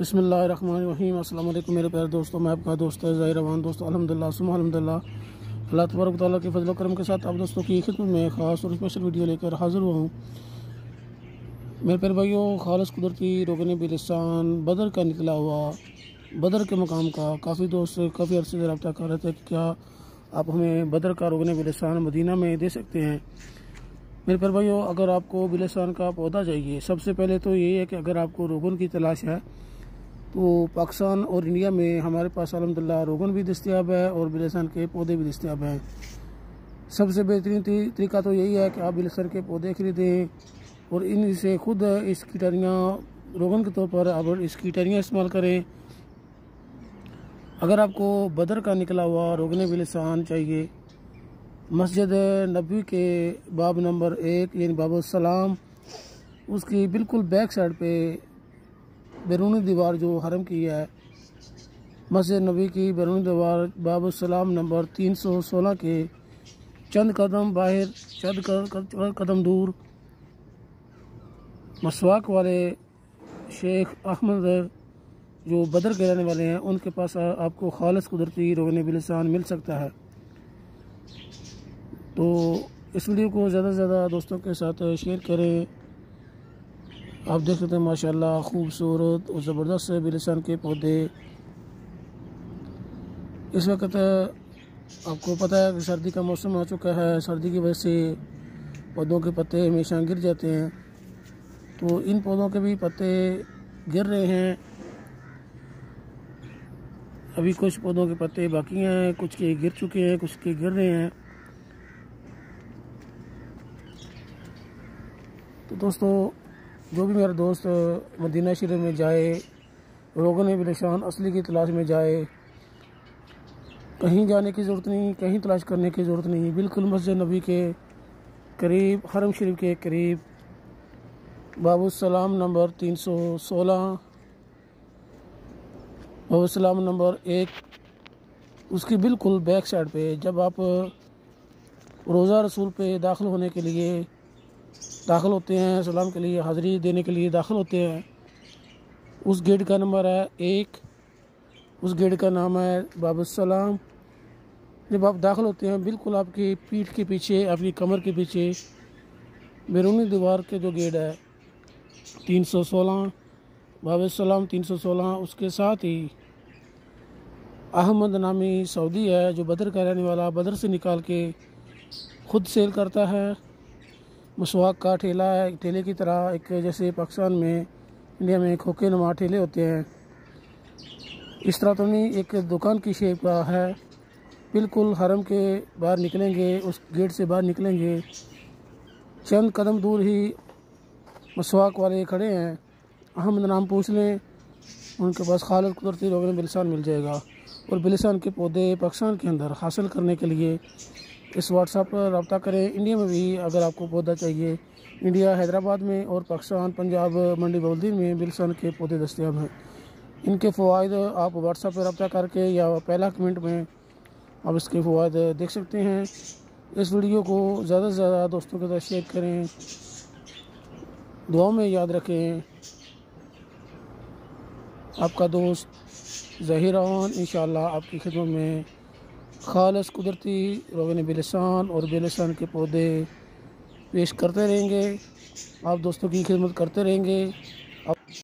بسم اللہ الرحمن الرحیم۔ السلام علیکم میرے پیارے دوستوں، میں آپ کا دوست ظاہر روان دوست الحمدللہ ثم الحمدللہ اللہ تبارک و تعالیٰ کے فضل و کرم کے ساتھ آپ دوستوں کی خدمت میں خاص اور اسپیشل ویڈیو لے کر حاضر ہوا ہوں۔ میرے پیارے بھائیوں، خالص قدرتی روغن بلسان بدر کا نکلا ہوا بدر کے مقام کا کافی دوست کافی عرصے سے رابطہ کر رہے تھے کہ کیا آپ ہمیں بدر کا روغن بلسان مدینہ میں دے سکتے ہیں۔ میرے پیارے بھائیوں، اگر آپ کو بلسان کا پودا چاہیے، سب سے پہلے تو یہ ہے کہ اگر آپ کو روغن کی تلاش ہے تو پاکستان اور انڈیا میں ہمارے پاس الحمدللہ روغن بھی دستیاب ہے اور بلسان کے پودے بھی دستیاب ہیں۔ سب سے بہترین طریقہ تو یہی ہے کہ آپ بلسان کے پودے خریدیں اور ان سے خود اس کی ٹہنیاں روغن کے طور پر آپ اس کی ٹہنیاں استعمال کریں۔ اگر آپ کو بدر کا نکلا ہوا روغن بلسان چاہیے، مسجد نبوی کے باب نمبر 1 یعنی باب السلام، اس کی بالکل بیک سائڈ پہ بیرونی دیوار جو حرم کی ہے، مسجد نبوی کی بیرونی دیوار باب السلام نمبر 316 کے چند قدم باہر چند قدم دور مسواک والے شیخ احمد جو بدر کے رہنے والے ہیں، ان کے پاس آپ کو خالص قدرتی روغن بلسان مل سکتا ہے۔ تو اس ویڈیو کو زیادہ سے زیادہ دوستوں کے ساتھ شیئر کریں۔ آپ دیکھ سکتے ہیں ماشاءاللہ خوبصورت اور زبردست بلسان کے پودے۔ اس وقت آپ کو پتہ ہے کہ سردی کا موسم آ چکا ہے، سردی کی وجہ سے پودوں کے پتے ہمیشہ گر جاتے ہیں، تو ان پودوں کے بھی پتے گر رہے ہیں۔ ابھی کچھ پودوں کے پتے باقی ہیں، کچھ کے گر چکے ہیں، کچھ کے گر رہے ہیں۔ تو دوستو، جو بھی میرا دوست مدینہ شریف میں جائے، روغن بلسان اصلی کی تلاش میں جائے، کہیں جانے کی ضرورت نہیں، کہیں تلاش کرنے کی ضرورت نہیں، بالکل مسجد نبی کے قریب، حرم شریف کے قریب باب السلام نمبر 316 باب السلام نمبر 1، اس کی بالکل بیک سائڈ پہ جب آپ روزہ رسول پہ داخل ہونے کے لیے داخل ہوتے ہیں، سلام کے لیے حاضری دینے کے لیے داخل ہوتے ہیں، اس گیٹ کا نمبر ہے 1، اس گیٹ کا نام ہے باب السلام۔ جب آپ داخل ہوتے ہیں، بالکل آپ کی پیٹھ کے پیچھے، آپ کی کمر کے پیچھے بیرونی دیوار کے جو گیٹ ہے 316 باب السلام 316، اس کے ساتھ ہی احمد نامی سعودی ہے جو بدر کا رہنے والا، بدر سے نکال کے خود سیل کرتا ہے۔ مسواک کا ٹھیلا ہے، ٹھیلے کی طرح، ایک جیسے پاکستان میں انڈیا میں کھوکھے نما ٹھیلے ہوتے ہیں، اس طرح تو نہیں، ایک دکان کی شیپ کا ہے۔ بالکل حرم کے باہر نکلیں گے، اس گیٹ سے باہر نکلیں گے، چند قدم دور ہی مسواک والے کھڑے ہیں، احمد نام پوچھ لیں، ان کے پاس خالص قدرتی روغن بلسان مل جائے گا۔ اور بلسان کے پودے پاکستان کے اندر حاصل کرنے کے لیے اس واٹس ایپ پر رابطہ کریں۔ انڈیا میں بھی اگر آپ کو پودا چاہیے، انڈیا حیدرآباد میں اور پاکستان پنجاب منڈی بولدین میں بلسان کے پودے دستیاب ہیں۔ ان کے فوائد آپ واٹس ایپ پر رابطہ کر کے یا پہلا کمنٹ میں آپ اس کے فوائد دیکھ سکتے ہیں۔ اس ویڈیو کو زیادہ سے زیادہ دوستوں کے ساتھ شیئر کریں، دعاؤں میں یاد رکھیں۔ آپ کا دوست ظاہر روان انشاءاللہ آپ کی خدمت میں خالص قدرتی روغن بلسان اور بلسان کے پودے پیش کرتے رہیں گے، آپ دوستوں کی خدمت کرتے رہیں گے۔